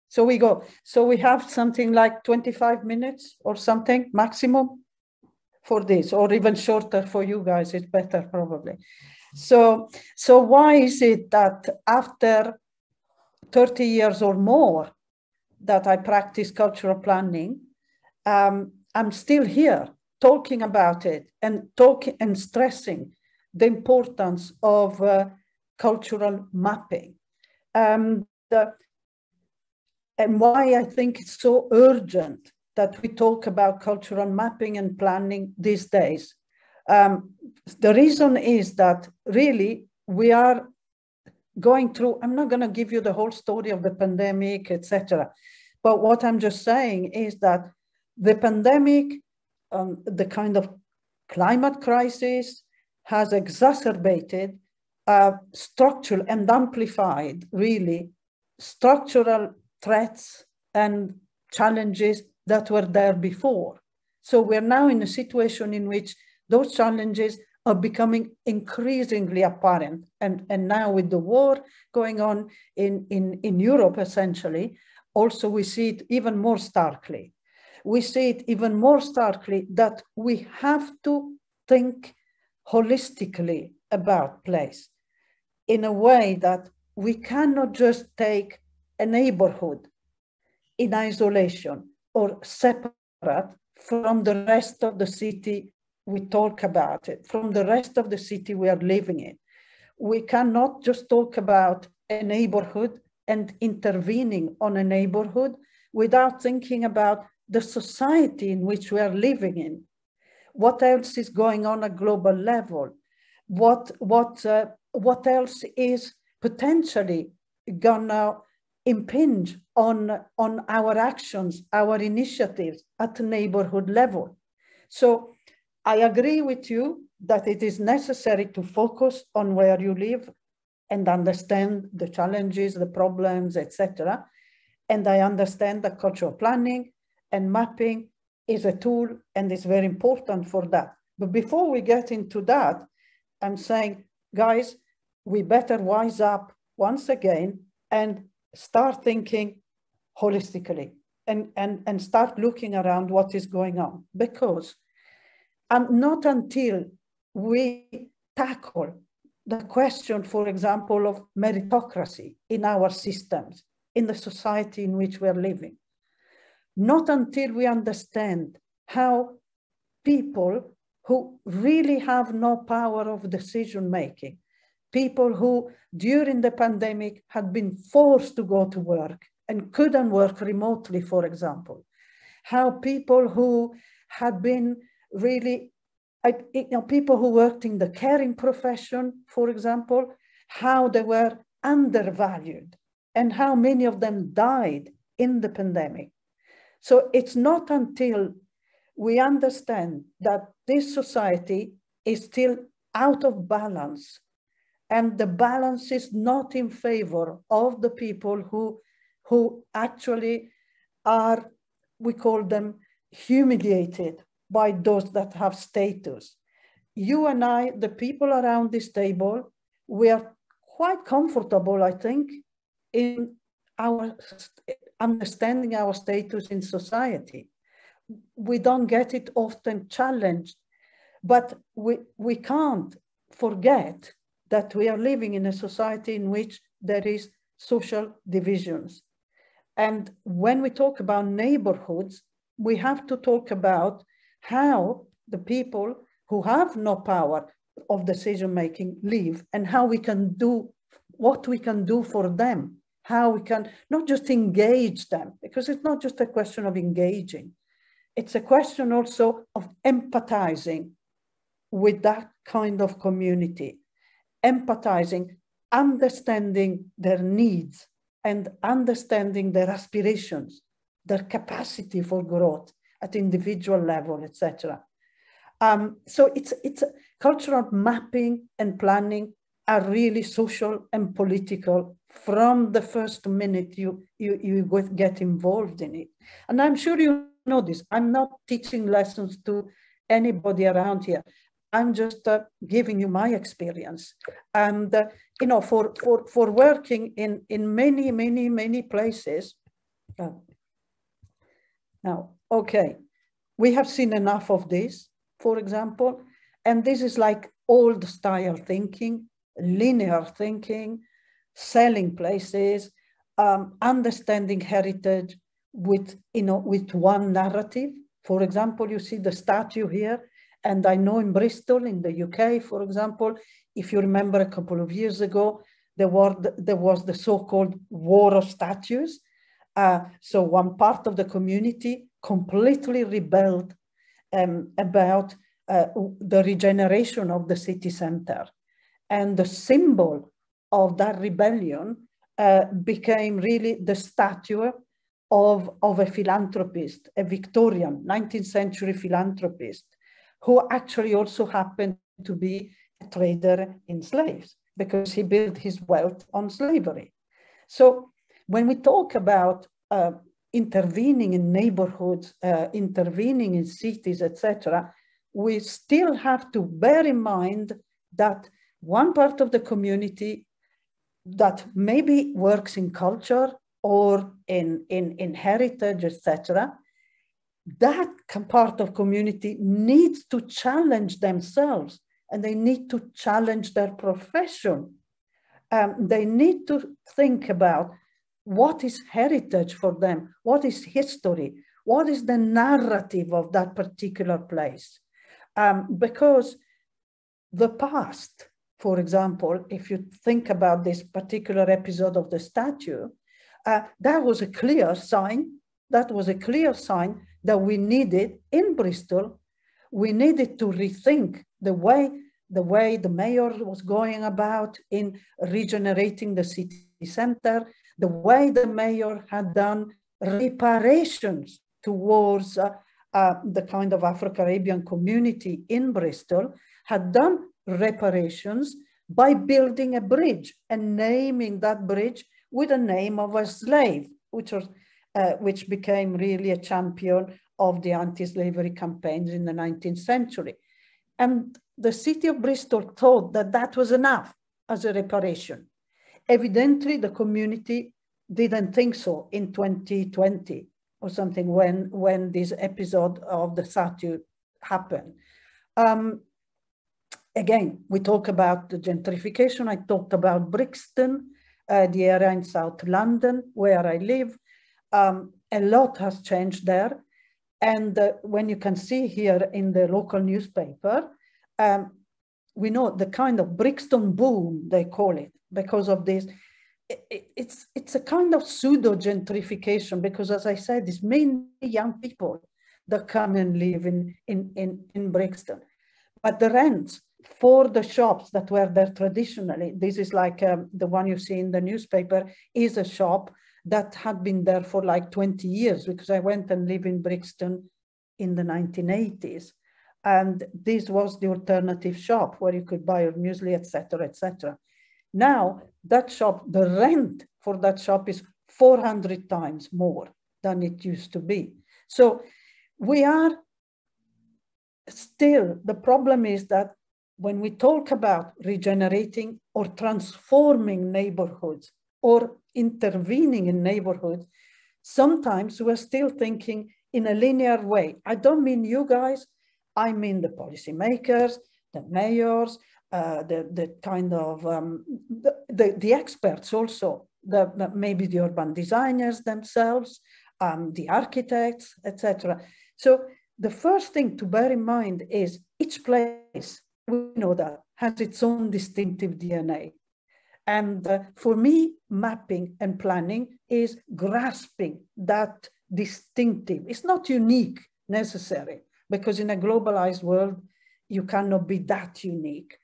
So we go. So we have something like 25 minutes or something maximum for this, or even shorter for you guys. It's better probably. So why is it that after 30 years or more that I practice cultural planning, I'm still here talking about it and stressing the importance of cultural mapping. And why I think it's so urgent that we talk about cultural mapping and planning these days. The reason is that really we are going through, I'm not going to give you the whole story of the pandemic, etc. But what I'm just saying is that the pandemic, the kind of climate crisis has exacerbated structural and amplified really structural threats and challenges that were there before. So we're now in a situation in which those challenges are becoming increasingly apparent. And now with the war going on in Europe, essentially, also we see it even more starkly. We see it even more starkly that we have to think holistically about place in a way that we cannot just take a neighborhood in isolation or separate from the rest of the city we talk about it, from the rest of the city we are living in. We cannot just talk about a neighborhood and intervening on a neighborhood without thinking about the society in which we are living in. What else is going on at global level? What else is potentially gonna impinge on our actions, our initiatives at the neighborhood level? So I agree with you that it is necessary to focus on where you live and understand the challenges, the problems, etc. And I understand that cultural planning and mapping is a tool and is very important for that. But before we get into that, I'm saying, guys, we better wise up once again and start thinking holistically and start looking around what is going on. Because not until we tackle the question, for example, of meritocracy in our systems, in the society in which we are living, not until we understand how people who really have no power of decision-making, people who during the pandemic had been forced to go to work and couldn't work remotely, for example, how people who had been really, people who worked in the caring profession, for example, how they were undervalued and how many of them died in the pandemic. So it's not until we understand that this society is still out of balance and the balance is not in favor of the people who actually are, we call them, humiliated by those that have status. You and I, the people around this table, we are quite comfortable, I think, in our understanding our status in society. We don't get it often challenged, but we can't forget that we are living in a society in which there is social divisions. And when we talk about neighborhoods, we have to talk about how the people who have no power of decision-making live and how we can do, what we can do for them, how we can not just engage them, because it's not just a question of engaging. It's a question also of empathizing with that kind of community, empathizing, understanding their needs and understanding their aspirations, their capacity for growth at individual level, etc. So it's cultural mapping and planning are really social and political from the first minute you get involved in it. And I'm sure you know this. I'm not teaching lessons to anybody around here. I'm just giving you my experience. And you know, for working in many places, Now, okay, we have seen enough of this, for example, and this is like old style thinking, linear thinking, selling places, understanding heritage with, with one narrative. For example, you see the statue here, and I know in Bristol, in the UK, for example, if you remember a couple of years ago, there was the so-called war of statues. So one part of the community completely rebelled about the regeneration of the city center. And the symbol of that rebellion became really the statue of a philanthropist, a Victorian 19th century philanthropist, who actually also happened to be a trader in slaves because he built his wealth on slavery. So when we talk about intervening in neighborhoods, intervening in cities, etc., we still have to bear in mind that one part of the community that maybe works in culture or in heritage, etc., that part of community needs to challenge themselves, and they need to challenge their profession. They need to think about what is heritage for them, what is history, what is the narrative of that particular place. Because the past, for example, if you think about this particular episode of the statue, that was a clear sign. That was a clear sign that we needed in Bristol. We needed to rethink the way the mayor was going about in regenerating the city center, the way the mayor had done reparations towards the kind of Afro-Caribbean community in Bristol, had done reparations by building a bridge and naming that bridge with the name of a slave, which became really a champion of the anti-slavery campaigns in the 19th century. And the city of Bristol thought that that was enough as a reparation. Evidently, the community didn't think so in 2020 or something when this episode of the statue happened. Again, we talk about the gentrification. I talked about Brixton, the area in South London where I live. A lot has changed there. And when you can see here in the local newspaper, we know the kind of Brixton boom, they call it, because of this. It's a kind of pseudo gentrification because, as I said, it's mainly young people that come and live in Brixton. But the rents for the shops that were there traditionally, this is like the one you see in the newspaper, is a shop that had been there for like 20 years because I went and lived in Brixton in the 1980s. And this was the alternative shop where you could buy your muesli, etc., etc. Now, that shop, the rent for that shop is 400 times more than it used to be. So we are still, the problem is that when we talk about regenerating or transforming neighborhoods or intervening in neighborhoods, sometimes we're still thinking in a linear way. I don't mean you guys, I mean the policymakers, the mayors, the kind of, the experts also, maybe the urban designers themselves, the architects, etc. So the first thing to bear in mind is each place, we know that, has its own distinctive DNA. And for me, mapping and planning is grasping that distinctive. It's not unique necessarily, because in a globalized world, you cannot be that unique.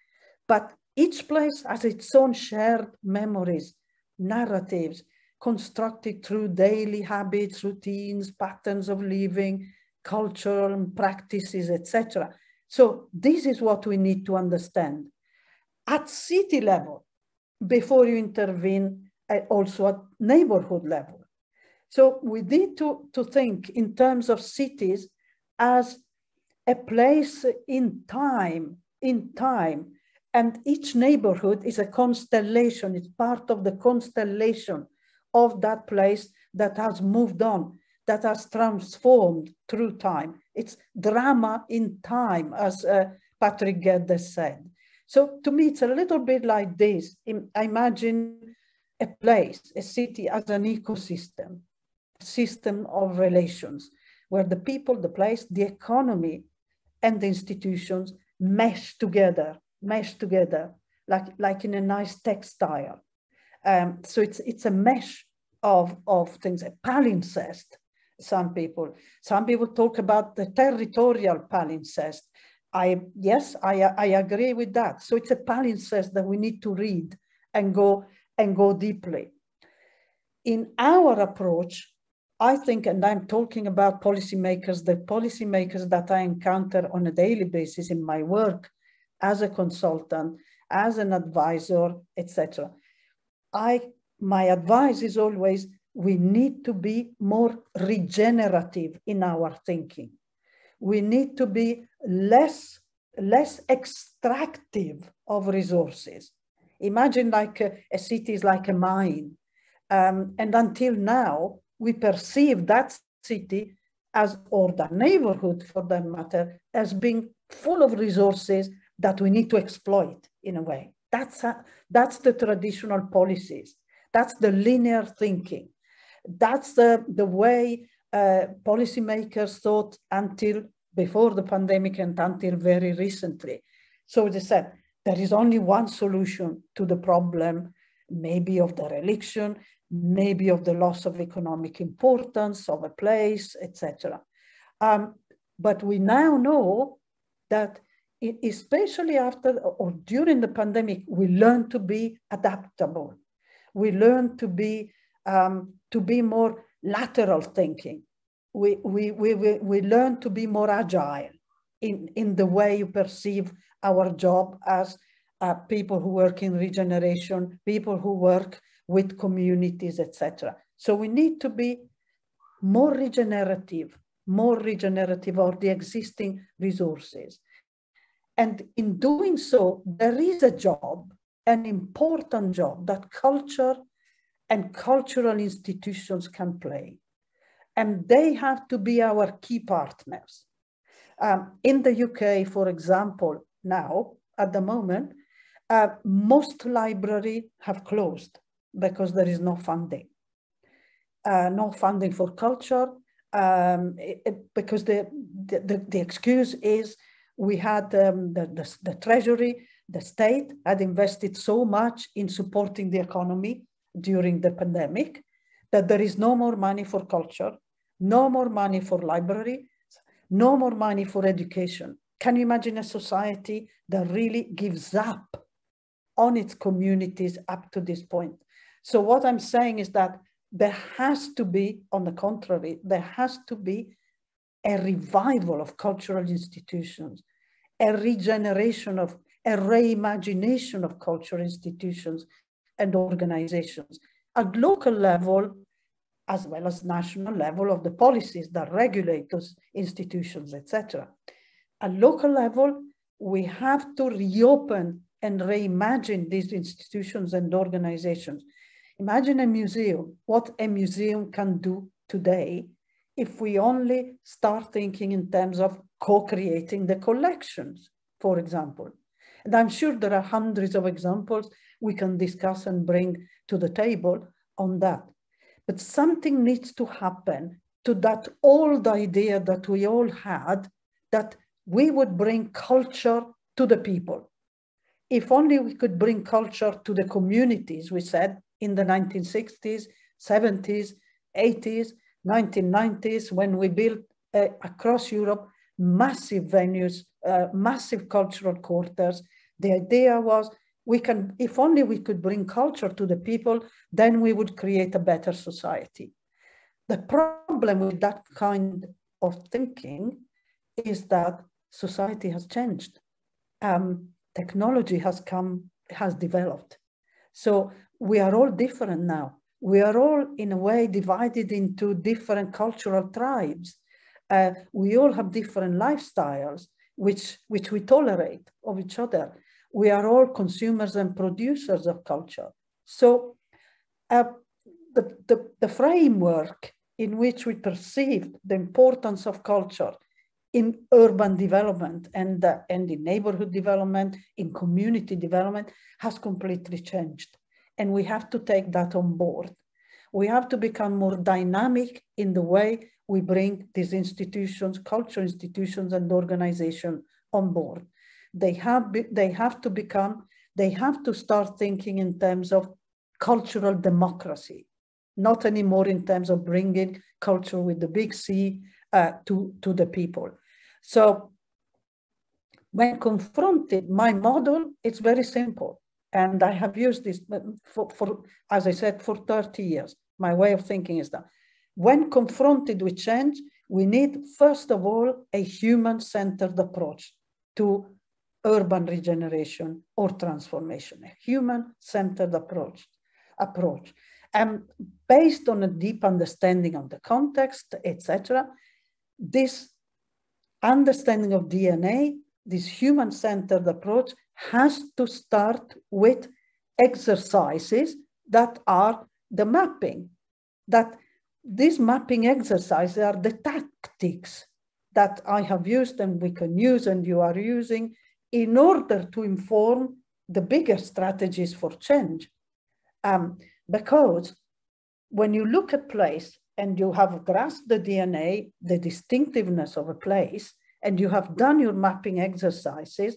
But each place has its own shared memories, narratives, constructed through daily habits, routines, patterns of living, cultural practices, etc. So this is what we need to understand. At city level, before you intervene, also at neighborhood level. So we need to think in terms of cities as a place in time, and each neighborhood is a constellation, it's part of the constellation of that place that has moved on, that has transformed through time. It's drama in time, as Patrick Geddes said. So to me, it's a little bit like this. I imagine a place, a city as an ecosystem, system of relations, where the people, the place, the economy, and the institutions mesh together, like in a nice textile. So it's a mesh of things, a palimpsest. Some people talk about the territorial palimpsest. Yes, I agree with that. So it's a palimpsest that we need to read and go deeply. In our approach, I think, and I'm talking about policymakers, the policymakers that I encounter on a daily basis in my work as a consultant, as an advisor, etc. My advice is always, we need to be more regenerative in our thinking. We need to be less extractive of resources. Imagine like a city is like a mine. And until now, we perceive that city as, or the neighborhood for that matter, as being full of resources that we need to exploit in a way. That's the traditional policies. That's the linear thinking. That's the way policymakers thought until before the pandemic and until very recently. So they said, there is only one solution to the problem, maybe of the religion, maybe of the loss of economic importance of a place, etc. But we now know that especially after or during the pandemic, we learn to be adaptable. We learn to be more lateral thinking. We learn to be more agile in the way you perceive our job as people who work in regeneration, people who work with communities, etc. So we need to be more regenerative of the existing resources. And in doing so, there is a job, an important job that culture and cultural institutions can play. And they have to be our key partners. In the UK, for example, now, at the moment, most libraries have closed because there is no funding. No funding for culture, because the excuse is we had the treasury, the state had invested so much in supporting the economy during the pandemic that there is no more money for culture, no more money for library, no more money for education. Can you imagine a society that really gives up on its communities up to this point? So what I'm saying is that there has to be, on the contrary, there has to be a revival of cultural institutions, a regeneration of, a reimagination of cultural institutions and organizations at local level, as well as national level of the policies that regulate those institutions, etc. At local level, we have to reopen and reimagine these institutions and organizations. Imagine a museum, what a museum can do today if we only start thinking in terms of co-creating the collections, for example. And I'm sure there are hundreds of examples we can discuss and bring to the table on that. But something needs to happen to that old idea that we all had, that we would bring culture to the people. If only we could bring culture to the communities, we said, in the 1960s, 70s, 80s, 1990s, when we built across Europe massive venues, massive cultural quarters. The idea was, if only we could bring culture to the people, then we would create a better society. The problem with that kind of thinking is that society has changed. Technology has developed. So we are all different now. We are all, in a way, divided into different cultural tribes. We all have different lifestyles, which we tolerate of each other. We are all consumers and producers of culture. So the framework in which we perceive the importance of culture in urban development and in neighborhood development, in community development, has completely changed. And we have to take that on board. We have to become more dynamic in the way we bring these institutions, cultural institutions and organizations on board. They have to start thinking in terms of cultural democracy, not anymore in terms of bringing culture with the big C to the people. So when confronted, my model is very simple. And I have used this for, as I said, for 30 years. My way of thinking is that when confronted with change, we need, first of all, a human-centered approach to urban regeneration or transformation, a human-centered approach. And based on a deep understanding of the context, etc., this understanding of DNA, this human-centered approach, has to start with exercises that are the mapping. That these mapping exercises are the tactics that I have used and we can use and you are using in order to inform the bigger strategies for change. Because when you look at place and you have grasped the DNA, the distinctiveness of a place, and you have done your mapping exercises,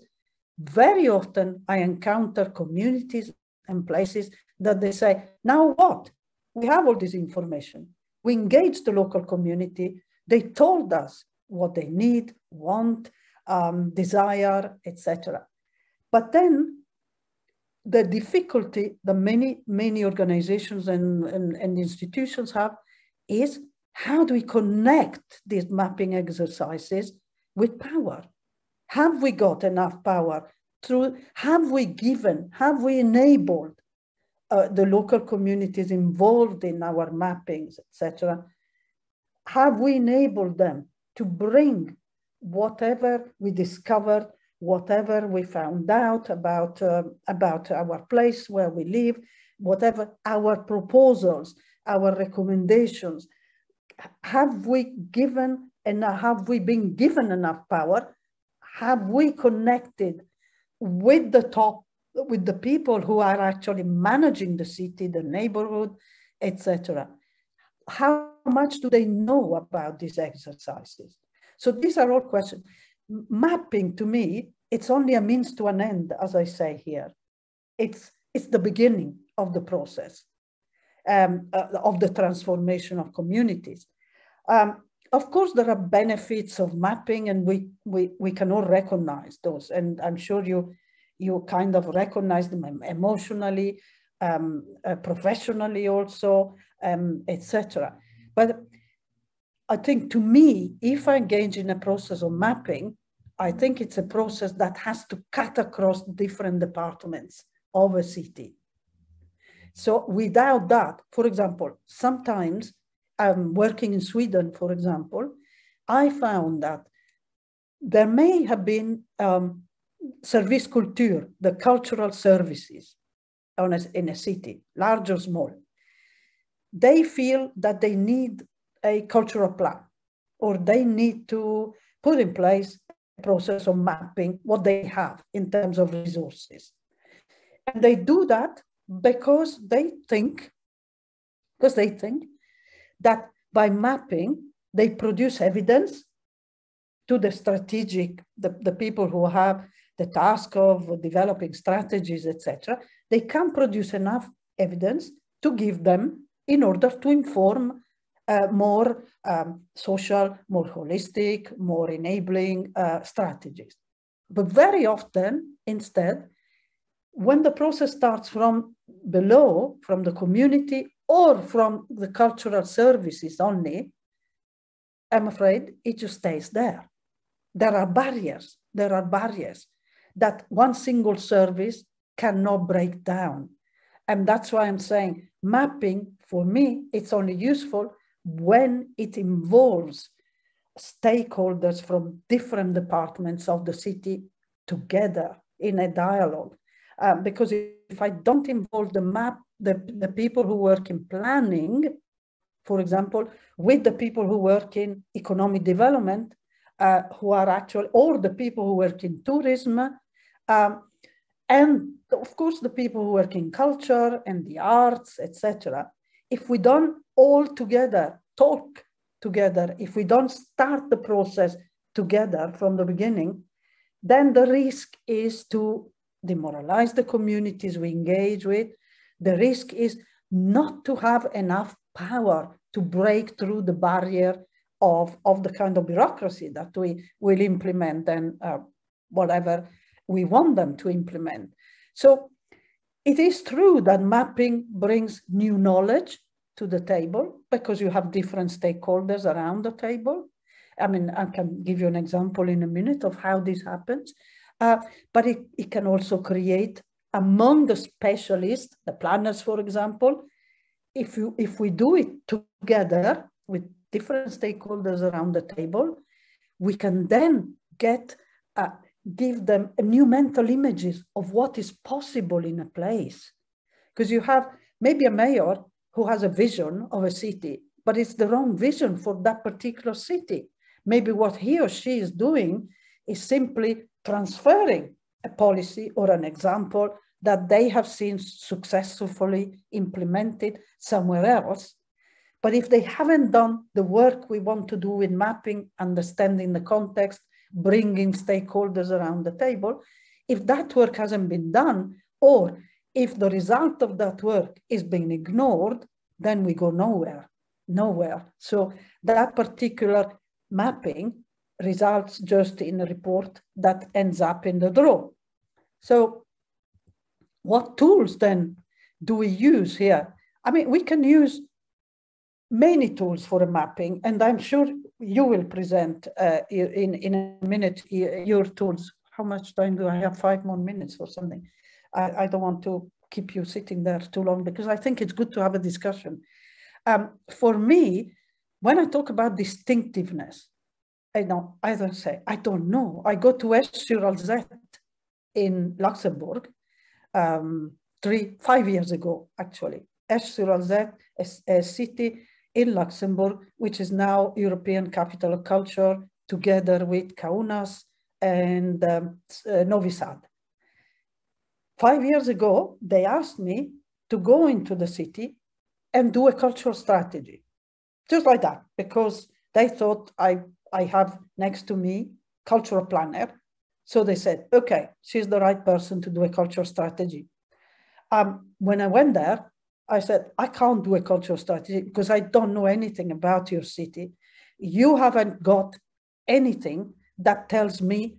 very often I encounter communities and places that they say, now what? We have all this information. We engaged the local community. They told us what they need, want, desire, etc. But then the difficulty that many organizations and institutions have is, how do we connect these mapping exercises with power? Have we got enough power? Have we enabled the local communities involved in our mappings, etc.? Have we enabled them to bring whatever we discovered, whatever we found out about our place where we live, whatever our proposals, our recommendations, have we been given enough power? Have we connected with the people who are actually managing the city, the neighborhood, etc.? How much do they know about these exercises? So these are all questions. Mapping, to me, it's only a means to an end, as I say here. It's the beginning of the process, of the transformation of communities. Of course, there are benefits of mapping, and we can all recognize those. And I'm sure you kind of recognize them emotionally, professionally also, etc. But I think, to me, if I engage in a process of mapping, I think it's a process that has to cut across different departments of a city. So without that, for example, sometimes working in Sweden, for example, I found that there may have been servicekultur, the cultural services in a city, large or small. They feel that they need a cultural plan, or they need to put in place a process of mapping what they have in terms of resources. And they do that because they think that by mapping, they produce evidence to the strategic, the people who have the task of developing strategies, etc. They can produce enough evidence to give them in order to inform more social, more holistic, more enabling strategies. But very often, instead, when the process starts from below, from the community or from the cultural services only, I'm afraid it just stays there. There are barriers that one single service cannot break down. And that's why I'm saying mapping, for me, it's only useful when it involves stakeholders from different departments of the city together in a dialogue. Because if I don't involve the people who work in planning, for example, with the people who work in economic development, who are actually, or the people who work in tourism, and of course the people who work in culture and the arts, etc. If we don't all together talk together, if we don't start the process together from the beginning, then the risk is to demoralize the communities we engage with. The risk is not to have enough power to break through the barrier of the kind of bureaucracy that we will implement and whatever we want them to implement. So it is true that mapping brings new knowledge to the table because you have different stakeholders around the table. I mean, I can give you an example in a minute of how this happens, but it can also create among the specialists, the planners, for example, if we do it together with different stakeholders around the table, we can then give them new mental images of what is possible in a place. Because you have maybe a mayor who has a vision of a city, but it's the wrong vision for that particular city. Maybe what he or she is doing is simply transferring a policy or an example that they have seen successfully implemented somewhere else. But if they haven't done the work we want to do with mapping, understanding the context, bringing stakeholders around the table, if that work hasn't been done, or if the result of that work is being ignored, then we go nowhere. So that particular mapping results just in a report that ends up in the drawer. So what tools then do we use here? I mean, we can use many tools for a mapping, and I'm sure you will present in a minute your tools. How much time do I have? 5 more minutes or something? I don't want to keep you sitting there too long because I think it's good to have a discussion. For me, when I talk about distinctiveness, I don't know. I go to Esch-sur-Alzette in Luxembourg 5 years ago, actually. Esch-sur-Alzette is a city in Luxembourg, which is now European Capital of Culture, together with Kaunas and Novi Sad. 5 years ago, they asked me to go into the city and do a cultural strategy, just like that, because they thought I have next to me cultural planner. So they said, okay, she's the right person to do a cultural strategy. When I went there, I said, I can't do a cultural strategy because I don't know anything about your city. You haven't got anything that tells me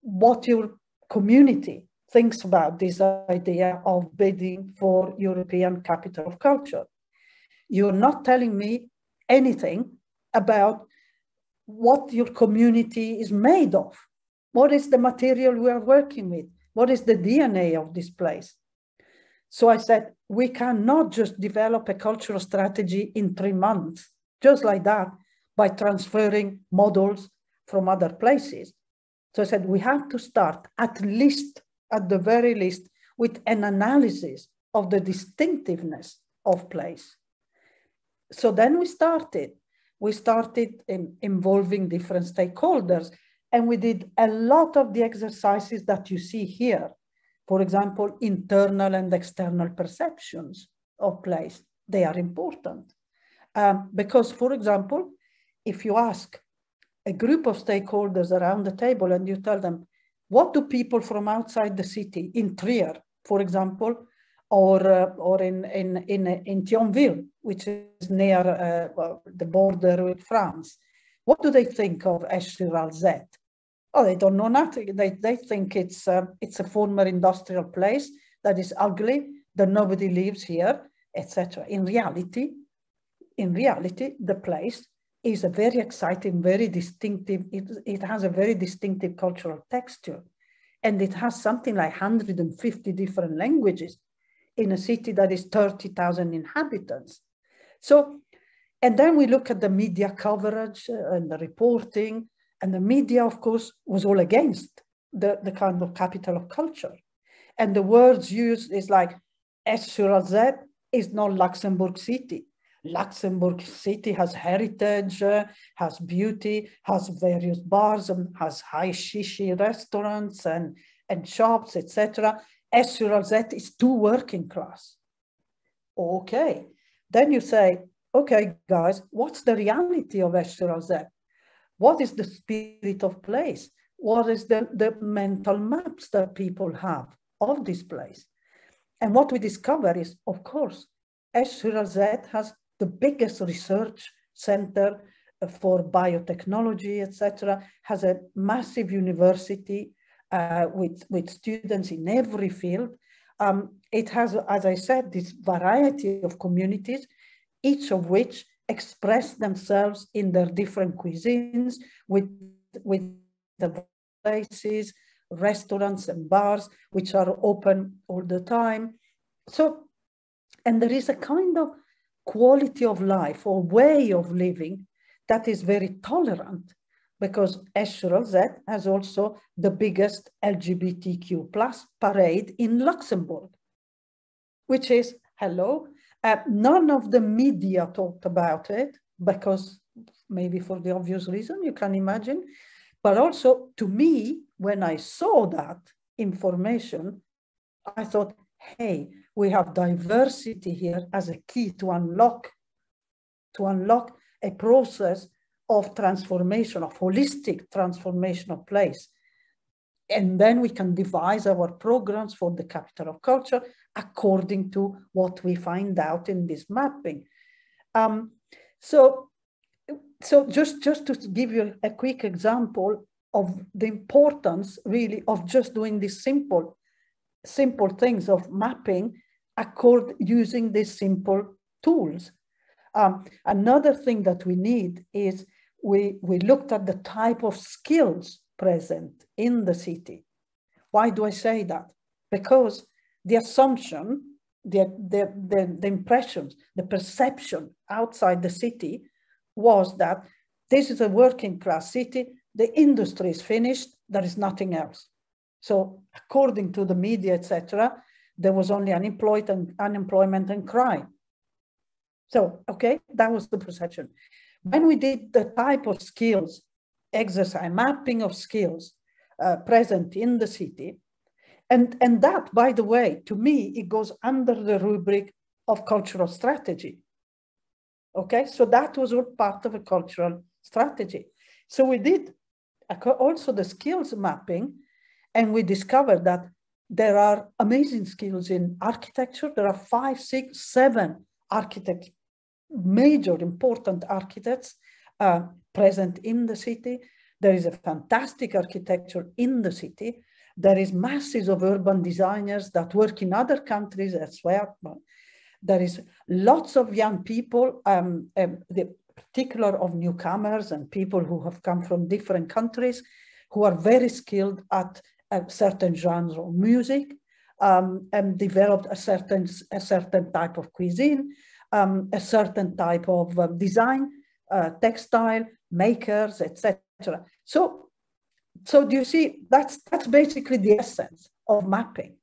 what your community thinks about this idea of bidding for European Capital of Culture. You're not telling me anything about what your community is made of. What is the material we are working with? What is the DNA of this place? So I said, we cannot just develop a cultural strategy in 3 months, just like that, by transferring models from other places. So I said, we have to start at the very least, with an analysis of the distinctiveness of place. So then we started involving different stakeholders, and we did a lot of the exercises that you see here. For example, internal and external perceptions of place, they are important. Because, for example, if you ask a group of stakeholders around the table and you tell them, what do people from outside the city, in Trier, for example, or in Thionville, which is near the border with France, what do they think of Esch-sur-Alzette? Oh, they don't know nothing. They think it's a former industrial place that is ugly, that nobody lives here, etc. In reality, the place is a very exciting, very distinctive, it has a very distinctive cultural texture. And it has something like 150 different languages in a city that is 30,000 inhabitants. So, and then we look at the media coverage and the reporting, and the media, of course, was all against the kind of capital of culture. And the words used is like S/Z is not Luxembourg City. Luxembourg City has heritage, has beauty, has various bars, and has high shishi restaurants and shops, etc. S/Z is too working class. Okay, then you say, okay, guys, what's the reality of S/Z? What is the spirit of place? What is the mental maps that people have of this place? And what we discover is, of course, S/Z has the biggest research center for biotechnology, etc., has a massive university with students in every field. It has, as I said, this variety of communities, each of which express themselves in their different cuisines with the places, restaurants and bars, which are open all the time. So, and there is a kind of quality of life or way of living that is very tolerant, because S/Z has also the biggest LGBTQ+ parade in Luxembourg, which is, hello, none of the media talked about it, because maybe for the obvious reason you can imagine, but also to me, when I saw that information, I thought, hey, we have diversity here as a key to unlock a process of transformation, of holistic transformation of place. And then we can devise our programs for the capital of culture according to what we find out in this mapping. So just to give you a quick example of the importance really of just doing these simple things of mapping using these simple tools. Another thing that we need is we looked at the type of skills present in the city. Why do I say that? Because the assumption, the impressions, the perception outside the city was that this is a working class city, the industry is finished, there is nothing else. So according to the media, etc., there was only unemployment and crime. So, okay, that was the perception. When we did the type of skills exercise, mapping of skills present in the city, and that, by the way, to me, it goes under the rubric of cultural strategy. Okay, so that was all part of a cultural strategy. So we did also the skills mapping, and we discovered that there are amazing skills in architecture. There are 5, 6, 7 architects, major important architects present in the city. There is a fantastic architecture in the city. There is masses of urban designers that work in other countries as well. There is lots of young people, the particular of newcomers and people who have come from different countries, who are very skilled at a certain genre of music, and developed a certain type of cuisine, a certain type of design, textile, makers, etc. So do you see, that's basically the essence of mapping.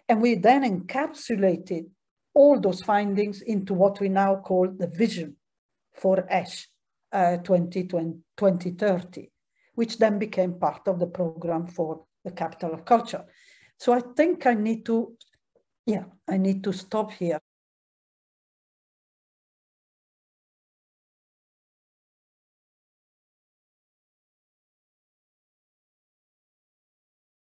And we then encapsulated all those findings into what we now call the vision for ESH 2030, which then became part of the program for the capital of culture. So I think I need to stop here.